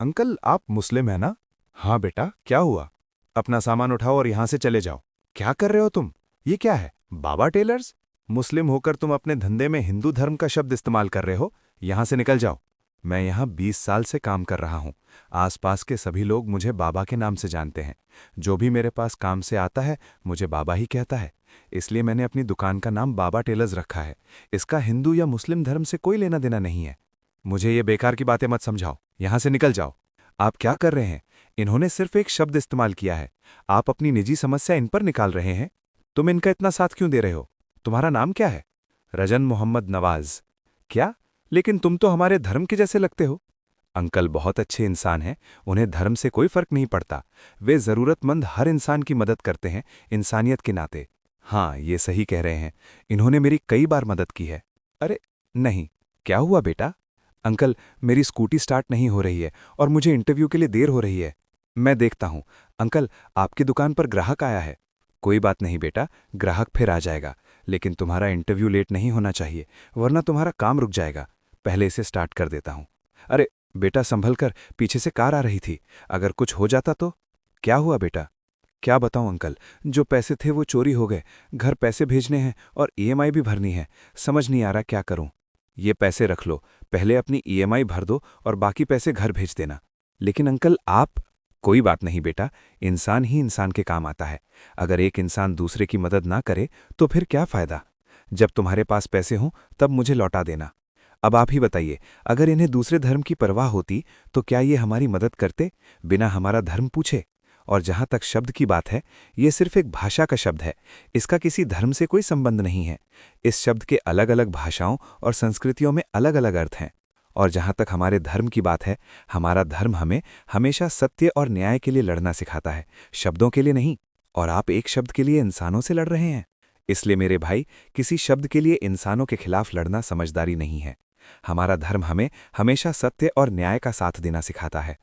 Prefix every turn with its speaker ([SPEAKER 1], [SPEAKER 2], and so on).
[SPEAKER 1] Uncle, आप मुस्लिम हैं ना? हाँ बेटा, क्या हुआ? अपना सामान उठाओ और यहां से चले जाओ। क्या कर रहे हो तुम? ये क्या है? बाबा टेलर्स? मुस्लिम होकर तुम अपने धंधे में हिंदू धर्म का शब्द इस्तेमाल कर रहे हो। यहां से निकल जाओ। मैं यहां 20 साल से काम कर रहा हूं। आसपास के सभी लोग मुझे बाबा के नाम से जानते हैं। जो भी मेरे पास काम से आता है मुझे बाबा ही कहता है। इसलिए मैंने अपनी दुकान का नाम बाबा टेलर्स रखा है। इसका हिंदू या मुस्लिम धर्म से कोई लेना देना नहीं है। मुझे ये बेकार की बातें मत समझाओ। यहां से निकल जाओ। आप क्या कर रहे हैं? इन्होंने सिर्फ एक शब्द इस्तेमाल किया है। आप अपनी निजी समस्या इन पर निकाल रहे हैं। तुम इनका इतना साथ क्यों दे रहे हो? तुम्हारा नाम क्या है? रजन मोहम्मद नवाज। क्या? लेकिन तुम तो हमारे धर्म के जैसे लगते हो। अंकल बहुत अच्छे इंसान हैं। उन्हें धर्म से कोई फर्क नहीं पड़ता। वे जरूरतमंद हर इंसान की मदद करते हैं, इंसानियत के नाते। हाँ, ये सही कह रहे हैं। इन्होंने मेरी कई बार मदद की है। अरे नहीं। क्या हुआ बेटा? अंकल, मेरी स्कूटी स्टार्ट नहीं हो रही है और मुझे इंटरव्यू के लिए देर हो रही है। मैं देखता हूं। अंकल, आपकी दुकान पर ग्राहक आया है। कोई बात नहीं बेटा, ग्राहक फिर आ जाएगा। लेकिन तुम्हारा इंटरव्यू लेट नहीं होना चाहिए, वरना तुम्हारा काम रुक जाएगा। पहले इसे स्टार्ट कर देता हूं। अरे बेटा, संभल कर, पीछे से कार आ रही थी। अगर कुछ हो जाता तो? क्या हुआ बेटा? क्या बताऊं अंकल, जो पैसे थे वो चोरी हो गए। घर पैसे भेजने हैं और ईएमआई भी भरनी है। समझ नहीं आ रहा क्या करूं। ये पैसे रख लो। पहले अपनी ईएमआई भर दो और बाकी पैसे घर भेज देना। लेकिन अंकल आप। कोई बात नहीं बेटा, इंसान ही इंसान के काम आता है। अगर एक इंसान दूसरे की मदद ना करे तो फिर क्या फायदा? जब तुम्हारे पास पैसे हों तब मुझे लौटा देना। अब आप ही बताइए, अगर इन्हें दूसरे धर्म की परवाह होती तो क्या ये हमारी मदद करते, बिना हमारा धर्म पूछे? और जहां तक शब्द की बात है, ये सिर्फ एक भाषा का शब्द है। इसका किसी धर्म से कोई संबंध नहीं है। इस शब्द के अलग अलग भाषाओं और संस्कृतियों में अलग अलग अर्थ हैं। और जहां तक हमारे धर्म की बात है, हमारा धर्म हमें हमेशा सत्य और न्याय के लिए लड़ना सिखाता है, शब्दों के लिए नहीं। और आप एक शब्द के लिए इंसानों से लड़ रहे हैं। इसलिए मेरे भाई, किसी शब्द के लिए इंसानों के खिलाफ लड़ना समझदारी नहीं है। हमारा धर्म हमें हमेशा सत्य और न्याय का साथ देना सिखाता है।